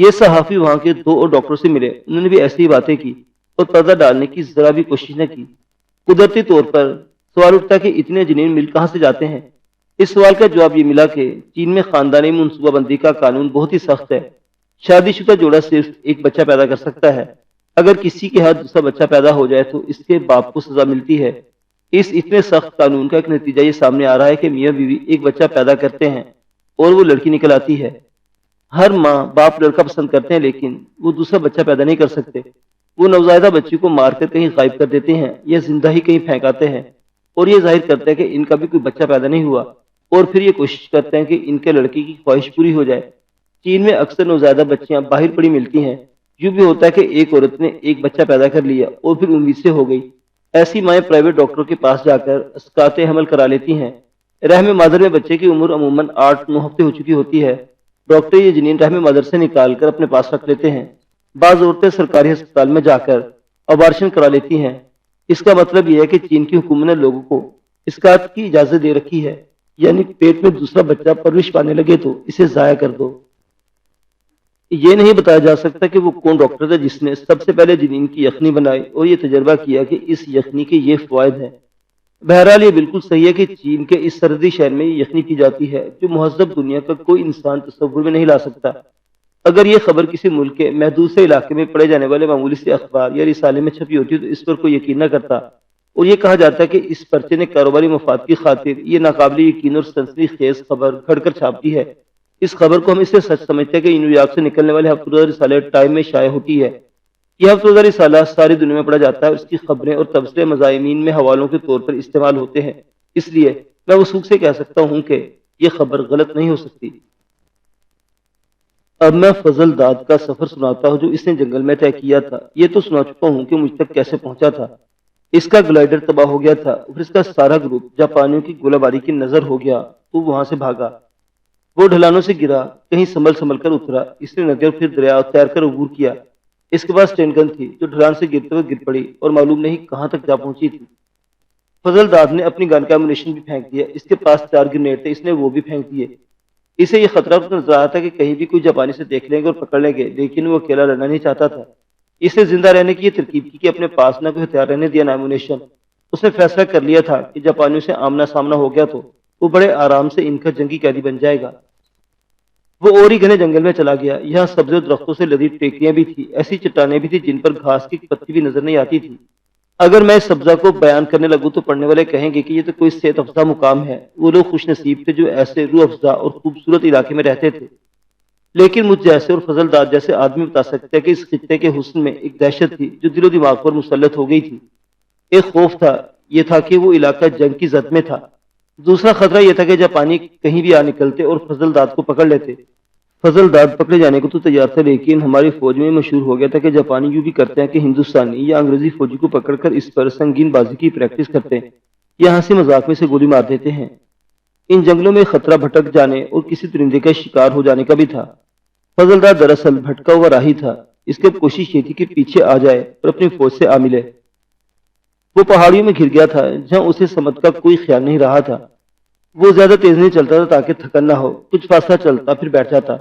یہ صحافی وہاں کے دو اور ڈاکٹر سے ملے، انہوں نے بھی ایسی ہی باتیں کی اور پردہ ڈالنے کی ذرا بھی کوشش نہ کی۔ قدرتی طور پر سوال اٹھتا کہ اتنے جنین مل کہاں سے جاتے ہیں؟ اس سوال کا جواب یہ ملا کہ چین میں خاندانی منصوبہ بندی کا قانون بہت ہی سخت ہے۔ شادی شدہ جوڑا صرف ایک بچہ پیدا کر سکتا ہے۔ اگر کسی کے ہاتھ دوسرا بچہ پیدا ہو جائے تو اس کے باپ کو سزا ملتی ہے۔ اس اتنے سخت قانون کا ایک نتیجہ یہ سامنے آ رہا ہے کہ میاں بیوی ایک بچہ پیدا کرتے ہیں اور وہ لڑکی نکل آتی ہے۔ ہر ماں باپ لڑکا پسند کرتے ہیں لیکن وہ دوسرا بچہ پیدا نہیں کر سکتے۔ وہ نوزائیدہ بچی کو مار کر کہیں غائب کر دیتے ہیں یا زندہ ہی کہیں پھینکاتے ہیں اور یہ ظاہر کرتے ہیں کہ ان کا بھی کوئی بچہ پیدا نہیں ہوا، اور پھر یہ کوشش کرتے ہیں کہ ان کے لڑکی کی خواہش پوری ہو جائے۔ چین میں اکثر نوزائیدہ بچیاں باہر پڑی ملتی ہیں۔ یوں بھی ہوتا ہے کہ ایک عورت نے ایک بچہ پیدا کر لیا اور پھر امید سے ہو گئی۔ ایسی مائیں پرائیویٹ ڈاکٹروں کے پاس جا کر اسقاط حمل کرا لیتی ہیں۔ رحم مادر میں بچے کی عمر عموماً 8-9 ہفتے ہو چکی ہوتی ہے۔ ڈاکٹر یہ جنین رحم مادر سے نکال کر اپنے پاس رکھ لیتے ہیں۔ بعض عورتیں سرکاری ہسپتال میں جا کر ابارشن کرا لیتی ہیں۔ اس کا مطلب یہ ہے کہ چین کی حکومت نے لوگوں کو اسقاط کی اجازت دے رکھی ہے، یعنی پیٹ میں دوسرا بچہ پرورش پانے لگے تو اسے ضائع کر دو۔ یہ نہیں بتایا جا سکتا کہ وہ کون ڈاکٹر تھا جس نے سب سے پہلے جنین کی یخنی بنائی اور یہ تجربہ کیا کہ اس یخنی کے یہ فوائد ہیں۔ بہرحال یہ بالکل صحیح ہے کہ چین کے اس سرحدی شہر میں یہ یخنی کی جاتی ہے جو مہذب دنیا کا کوئی انسان تصور میں نہیں لا سکتا۔ اگر یہ خبر کسی ملک کے محدود سے علاقے میں پڑھے جانے والے معمولی سے اخبار یا رسالے میں چھپی ہوتی تو اس پر کوئی یقین نہ کرتا، اور یہ کہا جاتا ہے کہ اس پرچے نے کاروباری مفاد کی خاطر یہ ناقابل یقین اور سنسنی خیز خبر گھڑ کر چھاپ دی ہے۔ اس خبر کو ہم اس سے سچ سمجھتے ہیں کہ نیو یارک سے نکلنے والے ہفتہ روزہ رسالے ٹائم میں شائع ہوتی ہے۔ یہ ہفتہ روزہ رسالہ ساری دنیا میں پڑھا جاتا ہے اور اس کی خبریں اور تبصرے مضامین میں حوالوں کے طور پر استعمال ہوتے ہیں، اس لیے میں وثوق سے کہہ سکتا ہوں کہ یہ خبر غلط نہیں ہو سکتی۔ اب میں فضل داد کا سفر سناتا ہوں جو اس نے جنگل میں طے کیا تھا۔ یہ تو سنا چکا ہوں کہ مجھ تک کیسے پہنچا تھا۔ اس کا گلائیڈر تباہ ہو گیا تھا اور اس کا سارا گروپ جاپانیوں کی گولہ باری کی نظر ہو گیا تو وہاں سے بھاگا۔ وہ ڈھلانوں سے گرا، کہیں سنبھل سنبھل کر اترا۔ اس نے ندی اور پھر دریا تیر کر عبور کیا۔ اس کے پاس ٹین گن تھی جو ڈھلان سے گرتے ہوئے گر پڑی اور معلوم نہیں کہاں تک جا پہنچی تھی۔ فضل داد نے اپنی گن کا ایمونیشن بھی پھینک دیا۔ اس کے پاس 4 گرینیڈ تھے، اس نے وہ بھی پھینک دیے۔ اسے یہ خطرہ نظر آیا تھا کہ کہیں بھی کوئی جاپانی سے دیکھ لیں گے اور پکڑ لیں گے، لیکن وہ اکیلا لڑنا نہیں چاہتا تھا۔ اس نے زندہ رہنے کی یہ ترکیب کی کہ اپنے پاس نہ کوئی ہتھیار رہنے دیا نہ ایمونیشن۔ اس نے فیصلہ کر لیا تھا کہ جاپانیوں سے آمنا سامنا ہو گیا تو وہ بڑے آرام سے ان کا جنگی قیدی بن جائے گا۔ وہ اور ہی گھنے جنگل میں چلا گیا۔ یہاں سبزے اور درختوں سے لدی ٹیکریاں بھی تھی، ایسی چٹانیں بھی تھی جن پر گھاس کی پتی بھی نظر نہیں آتی تھی۔ اگر میں اس سبزہ کو بیان کرنے لگوں تو پڑھنے والے کہیں گے کہ یہ تو کوئی صحت افزا مقام ہے۔ وہ لوگ خوش نصیب تھے جو ایسے روح افزا اور خوبصورت علاقے میں رہتے تھے، لیکن مجھ جیسے اور فضل داد جیسے آدمی بتا سکتے ہیں کہ اس خطے کے حسن میں ایک دہشت تھی جو دل و دماغ پر مسلط ہو گئی تھی۔ ایک خوف تھا، یہ تھا کہ وہ علاقہ جنگ کی زد میں تھا۔ دوسرا خطرہ یہ تھا کہ جاپانی کہیں بھی آ نکلتے اور فضل داد کو پکڑ لیتے۔ فضل داد پکڑے جانے کو تو تیار تھا، لیکن ہماری فوج میں مشہور ہو گیا تھا کہ جاپانی یوں بھی کرتے ہیں کہ ہندوستانی یا انگریزی فوجی کو پکڑ کر اس پر سنگین بازی کی پریکٹس کرتے ہیں یا ہنسی مذاق میں سے گولی مار دیتے ہیں۔ ان جنگلوں میں خطرہ بھٹک جانے اور کسی درندے کا شکار ہو جانے کا بھی تھا۔ فضل داد دراصل بھٹکا ہوا راہی تھا۔ اس کی کوشش یہ تھی کہ پیچھے آ جائے اور اپنی فوج سے آ ملے۔ وہ پہاڑیوں میں گھر گیا تھا جہاں اسے سمت کا کوئی خیال نہیں رہا تھا۔ وہ زیادہ تیز نہیں چلتا تھا تاکہ تھکن نہ ہو، کچھ فاصلہ چلتا پھر بیٹھ جاتا۔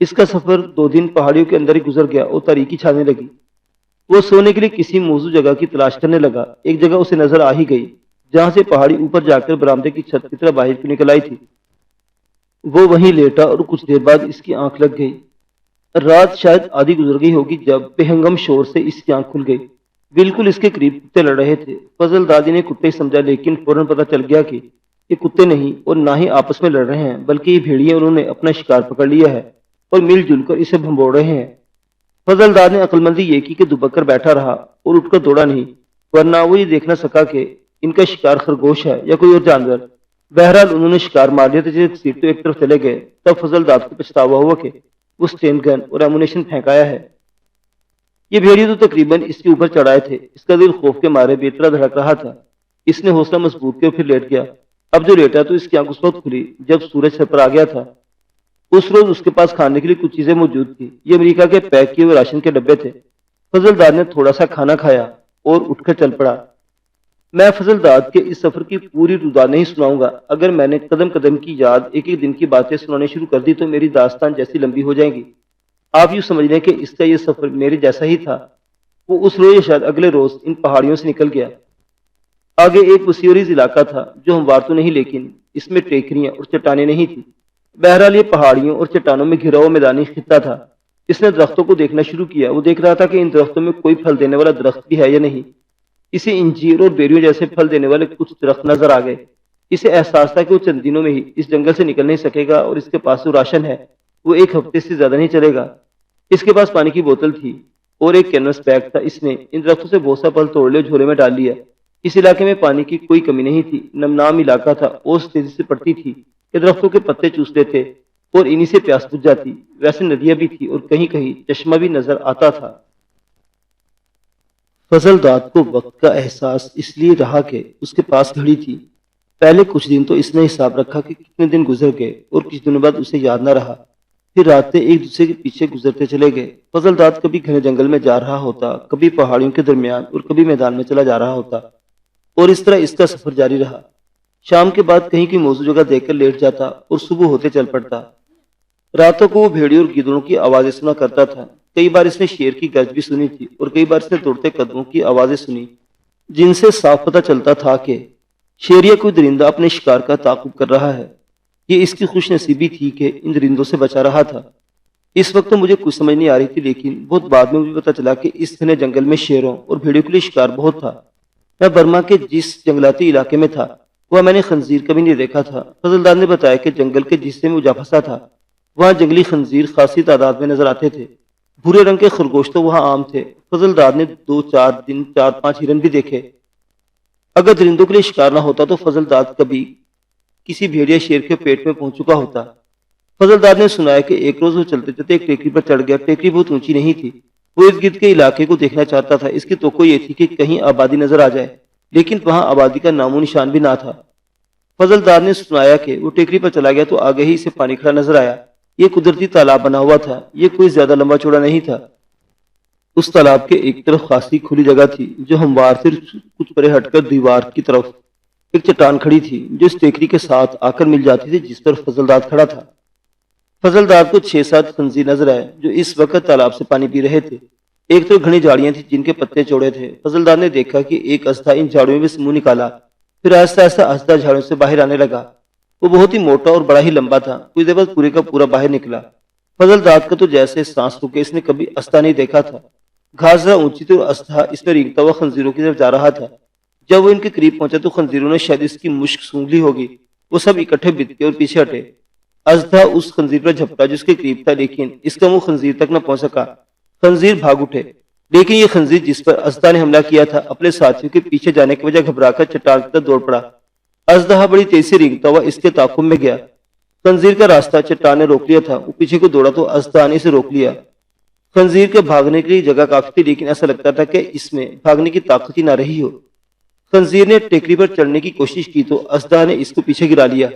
اس کا سفر 2 دن پہاڑیوں کے اندر ہی گزر گیا اور تاریکی چھانے لگی۔ وہ سونے کے لیے کسی موزوں جگہ کی تلاش کرنے لگا۔ ایک جگہ اسے نظر آ ہی گئی جہاں سے پہاڑی اوپر جا کر برآمدے کی چھت کی طرح باہر کو نکل آئی تھی۔ وہ وہیں لیٹا اور کچھ دیر بعد اس کی آنکھ لگ گئی۔ رات شاید آدھی گزر گئی ہوگی جب بے ہنگم شور سے اس کی آنکھ کھل گئی۔ بالکل اس کے قریب کتے لڑ رہے تھے۔ فضل دادی نے کتے سمجھا، لیکن فوراً پتہ چل گیا کہ یہ کتے نہیں اور نہ ہی آپس میں لڑ رہے ہیں، بلکہ یہ بھیڑیے انہوں نے اپنا شکار پکڑ لیا ہے اور مل جل کر اسے بھنبوڑ رہے ہیں۔ فضل داد نے عقل مندی یہ کی کہ دبک کر بیٹھا رہا اور اٹھ کر دوڑا نہیں، ورنہ وہ یہ دیکھ نہ سکا کہ ان کا شکار خرگوش ہے یا کوئی اور جانور۔ بہرحال انہوں نے شکار مار لیا، تو سیٹ تو ایک طرف چلے گئے۔ تب فضل داد کو پچھتاوا ہوا کہ وہ سٹین گن اور ایمونیشن پھینکایا ہے۔ یہ بھیڑیے تو تقریباً اس کے اوپر چڑھائے تھے۔ اس کا دل خوف کے مارے بے طرح دھڑک رہا تھا۔ اس نے حوصلہ مضبوط کیا اور پھر لیٹ گیا۔ اب جو لیٹا تو اس کی آنکھ اس وقت کھلی جب سورج سر پر آ گیا تھا۔ اس روز اس کے پاس کھانے کے لیے کچھ چیزیں موجود تھی۔ یہ امریکہ کے پیک کیے ہوئے راشن کے ڈبے تھے۔ فضل داد نے تھوڑا سا کھانا کھایا اور اٹھ کر چل پڑا۔ میں فضل داد کے اس سفر کی پوری ردا نہیں سناؤں گا۔ اگر میں نے قدم قدم کی یاد ایک ایک دن کی باتیں سنانے شروع کر دی تو میری داستان جیسی لمبی ہو جائیں گی۔ آپ یوں سمجھ لیں کہ اس کا یہ سفر میرے جیسا ہی تھا۔ وہ اس روز یا شاید اگلے روز ان پہاڑیوں سے نکل گیا۔ آگے ایک وسیع علاقہ تھا جو ہموار تو نہیں لیکن اس میں ٹیکریاں اور چٹانیں نہیں تھی۔ بہرحال یہ پہاڑیوں اور چٹانوں میں گھرا ہوا میدانی خطہ تھا۔ اس نے درختوں کو دیکھنا شروع کیا۔ وہ دیکھ رہا تھا کہ ان درختوں میں کوئی پھل دینے والا درخت بھی ہے یا نہیں۔ اسے انجیر اور بیریوں جیسے پھل دینے والے کچھ درخت نظر آ گئے۔ اسے احساس تھا کہ وہ چند دنوں میں ہی اس جنگل سے نکل نہیں سکے گا، اور اس کے پاس جو راشن ہے وہ ایک ہفتے سے زیادہ نہیں چلے گا۔ اس کے پاس پانی کی بوتل تھی اور ایک کینوس بیگ تھا۔ اس نے ان درختوں سے بہت سا پھل توڑ لے جھولے میں ڈال لیا۔ اس علاقے میں پانی کی کوئی کمی نہیں تھی، نمنام علاقہ تھا، اوس تیزی سے پڑتی تھی کہ درختوں کے پتے چوس لیتے اور انہی سے پیاس بجھ جاتی۔ ویسے ندیاں بھی تھی اور کہیں کہیں چشمہ بھی نظر آتا تھا۔ فضل داد کو وقت کا احساس اس لیے رہا کہ اس کے پاس گھڑی تھی۔ پہلے کچھ دن تو اس نے حساب رکھا کہ کتنے دن گزر گئے، اور کچھ دنوں بعد اسے یاد نہ رہا۔ پھر راتیں ایک دوسرے کے پیچھے گزرتے چلے گئے۔ فضل داد کبھی گھنے جنگل میں جا رہا ہوتا، کبھی پہاڑیوں کے درمیان، اور کبھی میدان میں چلا جا رہا ہوتا، اور اس طرح اس کا سفر جاری رہا۔ شام کے بعد کہیں کی موزوں جگہ دیکھ کر لیٹ جاتا اور صبح ہوتے چل پڑتا۔ راتوں کو وہ بھیڑیوں اور گیدڑوں کی آوازیں سنا کرتا تھا۔ کئی بار اس نے شیر کی گرج بھی سنی تھی، اور کئی بار اس نے دوڑتے قدموں کی آوازیں سنی، جن سے صاف پتہ چلتا تھا کہ شیر یا کوئی درندہ اپنے شکار کا تعاقب کر رہا ہے۔ یہ اس کی خوش نصیبی تھی کہ ان درندوں سے بچا رہا تھا۔ اس وقت تو مجھے کچھ سمجھ نہیں آ رہی تھی، لیکن بہت بعد میں مجھے پتا چلا کہ اس گھنے جنگل میں شیروں اور بھیڑیوں کے لیے شکار بہت تھا۔ میں برما کے جس جنگلاتی علاقے میں تھا وہاں میں نے خنزیر کبھی نہیں دیکھا تھا۔ فضل دار نے بتایا کہ جنگل کے جس حصے میں وہ جا پھنسا تھا وہاں جنگلی خنزیر خاصی تعداد میں نظر آتے تھے۔ بھورے رنگ کے خرگوش تو وہاں عام تھے۔ فضل دار نے 4-5 ہرن بھی دیکھے۔ اگر درندوں کے لیے شکار نہ ہوتا تو فضل دار کبھی کسی بھیڑیا شیر کے پیٹ میں پہنچ چکا ہوتا۔ فضل دار نے سنایا کہ ایک روز وہ چلتے چلتے ایک ٹیکری پر چڑھ گیا۔ ٹیکری بہت اونچی نہیں تھی۔ وہ ارد گرد کے علاقے کو دیکھنا چاہتا تھا۔ اس کی توقع یہ تھی کہ کہیں آبادی نظر آ جائے، لیکن وہاں آبادی کا نام و نشان بھی نہ تھا۔ فضل دار نے سنایا کہ وہ ٹیکری پر چلا گیا تو آگے ہی اسے پانی کھڑا نظر آیا۔ یہ قدرتی تالاب بنا ہوا تھا۔ یہ کوئی زیادہ لمبا چوڑا نہیں تھا۔ اس تالاب کے ایک طرف خاصی کھلی جگہ تھی جو ہموار سے کچھ پرے ہٹ کر دیوار کی طرف ایک چٹان کھڑی تھی جو اس ٹیکری کے ساتھ آ کر مل جاتی تھی جس پر فضل داد کھڑا تھا۔ فضل داد کو 6-7 خنزیر نظر آئے جو اس وقت تالاب سے پانی پی رہے تھے۔ ایک تو گھنی جھاڑیاں تھیں جن کے پتے چوڑے تھے۔ فضل داد نے دیکھا کہ ایک اژدھا ان جھاڑیوں میں سے منہ نکالا، پھر آہستہ آہستہ اژدھا جھاڑیوں سے باہر آنے لگا۔ وہ بہت ہی موٹا اور بڑا ہی لمبا تھا۔ کچھ دیر بعد پورے کا پورا باہر نکلا۔ فضل داد کا تو جیسے سانس روکے اس نے کبھی اژدھا نہیں دیکھا تھا۔ گھاس ذرا اونچی تھی اور اژدھا اس میں رینگتا ہوا خنزیروں کی طرف جا رہا تھا۔ جب وہ ان کے قریب پہنچا تو خنزیروں نے شاید اس کی مشک سونگھ لی ہوگی۔ وہ سب اکٹھے بت گئے اور پیچھے ہٹے۔ اژدھا اس خنزیر پر جھپٹا جو اس کے قریب تھا، لیکن اس کا منہ خنزیر تک نہ پہنچ سکا۔ خنزیر بھاگ اٹھے، لیکن یہ خنزیر جس پر اژدھا نے حملہ کیا تھا اپنے ساتھیوں کے پیچھے جانے کی وجہ گھبرا کر چٹان کی طرف دوڑ پڑا۔ اژدھا بڑی تیزی سے رینگتا ہوا اس کے تعاقب میں گیا۔ خنزیر کا راستہ چٹان نے روک لیا تھا۔ وہ پیچھے کو دوڑا تو اژدھا نے اسے روک لیا۔ خنزیر کے بھاگنے کے لیے جگہ کافی تھی، لیکن ایسا لگتا تھا کہ اس میں بھاگنے کی طاقت ہی نہ رہی ہو۔ خنزیر نے ٹیکری پر چڑھنے کی کوشش کی تو اژدھا نے اس کو پیچھے گرا لیا۔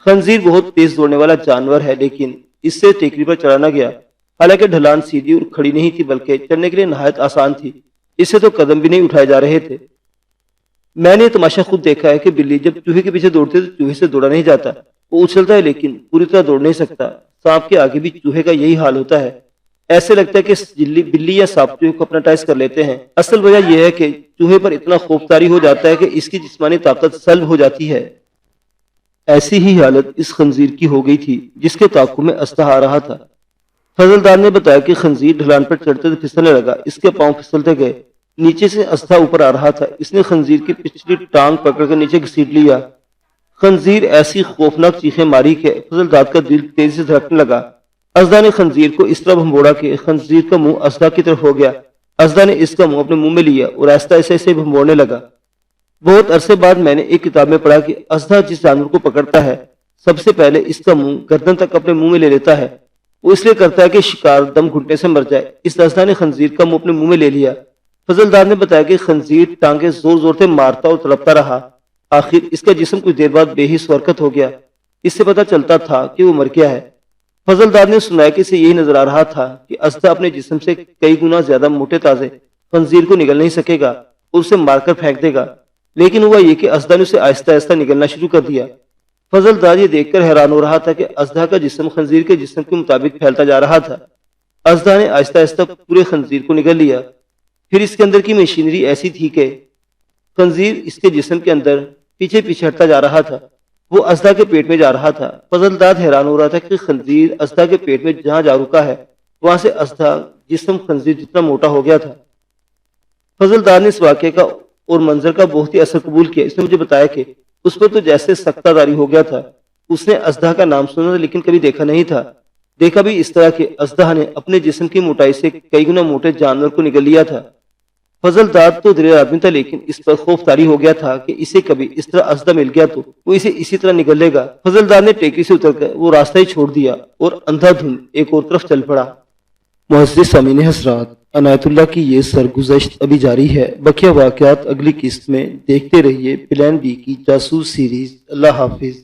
خنزیر بہت تیز دوڑنے والا جانور ہے، لیکن اس سے ٹیکری پر چڑھا نہ گیا۔ حالانکہ ڈھلان سیدھی اور کھڑی نہیں تھی بلکہ چڑھنے کے لیے نہایت آسان تھی۔ اس سے تو قدم بھی نہیں اٹھائے جا رہے تھے۔ میں نے یہ تماشا خود دیکھا ہے کہ بلی جب چوہے کے پیچھے دوڑتی ہے تو چوہے سے دوڑا نہیں جاتا۔ وہ اچھلتا ہے لیکن پوری طرح دوڑ نہیں سکتا۔ سانپ کے آگے بھی چوہے کا یہی حال ہوتا ہے۔ ایسے لگتا ہے کہ بلی یا سانپ چوہے کو اپنا ٹائز کر لیتے ہیں۔ اصل وجہ یہ ہے کہ چوہے پر اتنا خوف طاری ہو جاتا ہے کہ اس کی جسمانی طاقت سلب ہو جاتی ہے۔ ایسی ہی حالت اس خنزیر کی ہو گئی تھی جس کے تعاقب میں اژدھا آ رہا تھا۔ فضل دار نے بتایا کہ خنزیر ڈھلان پر چڑھتے تو پھسلنے لگا۔ اس کے پاؤں پھسلتے گئے۔ نیچے سے اژدھا اوپر آ رہا تھا۔ اس نے خنزیر کی پچھلی ٹانگ پکڑ کر نیچے گھسیٹ لیا۔ خنزیر ایسی خوفناک چیخیں ماری کہ فضل داد کا دل تیزی سے دھڑکنے لگا۔ اژدھا نے خنزیر کو اس طرح بھمبوڑا کہ خنزیر کا منہ اژدھا کی طرف ہو گیا۔ اژدھا نے اس کا منہ اپنے منہ میں لیا اور آہستہ آہستہ اسے بھمبوڑنے لگا۔ بہت عرصے بعد میں نے ایک کتاب میں پڑھا کہ اژدھا جس جانور کو پکڑتا ہے سب سے پہلے اس کا منہ گردن تک اپنے منہ میں لے لیتا ہے۔ وہ اس لیے کرتا ہے کہ شکار دم گھٹنے سے مر جائے۔ اس اژدھا نے خنزیر کا منہ اپنے منہ میں لے لیا۔ فضل دار نے بتایا کہ خنزیر ٹانگیں زور زور سے مارتا اور تڑپتا رہا۔ آخر اس کا جسم کچھ دیر بعد بے حس حرکت ہو گیا۔ اس سے پتا چلتا تھا کہ وہ مر گیا ہے۔ فضل دار نے سنایا کہ اسے یہی نظر آ رہا تھا کہ اژدھا اپنے جسم سے کئی گنا زیادہ موٹے تازے خنزیر کو نگل نہیں سکے گا اور اسے مار کر پھینک دے گا، لیکن ہوا یہ کہ اژدھا نے اسے آہستہ آہستہ نگلنا شروع کر دیا۔ فضل دار یہ دیکھ کر حیران ہو رہا تھا کہ اژدھا کا جسم خنزیر کے جسم کے مطابق پھیلتا جا رہا تھا۔ اژدھا نے آہستہ آہستہ پورے خنزیر کو نگل لیا. پھر اس کے اندر کی مشینری ایسی تھی کہ خنزیر اس کے جسم کے اندر پیچھے پیچھے ہٹتا جا رہا تھا. وہ اژدھا کے پیٹ میں جا رہا تھا. فضل داد حیران ہو رہا تھا کہ خنزیر اژدھا کے پیٹ میں جہاں جا رکا ہے وہاں سے اژدھا جسم خنزیر جتنا موٹا ہو گیا تھا. فضل داد نے اس واقعے کا اور منظر کا بہت ہی اثر قبول کیا. اس نے مجھے بتایا کہ اس پر تو جیسے سختہ داری ہو گیا تھا. اس نے اژدھا کا نام سنا تھا لیکن کبھی دیکھا نہیں تھا. دیکھا بھی اس طرح کہ اژدھا نے اپنے جسم کی موٹائی سے کئی گنا موٹے جانور کو نگل لیا تھا. فضل داد تو دلیر آدمی تھا لیکن اس پر خوف طاری ہو گیا تھا کہ اسے کبھی اس طرح اژدھا مل گیا تو وہ اسے اسی طرح نگل لے گا. فضل داد نے ٹیکری سے اتر کر وہ راستہ ہی چھوڑ دیا اور اندھا دھند ایک اور طرف چل پڑا. معزز سامعین حضرات، عنایت اللہ کی یہ سرگزشت ابھی جاری ہے. بقیہ واقعات اگلی قسط میں دیکھتے رہیے پلان بی کی جاسوس سیریز. اللہ حافظ.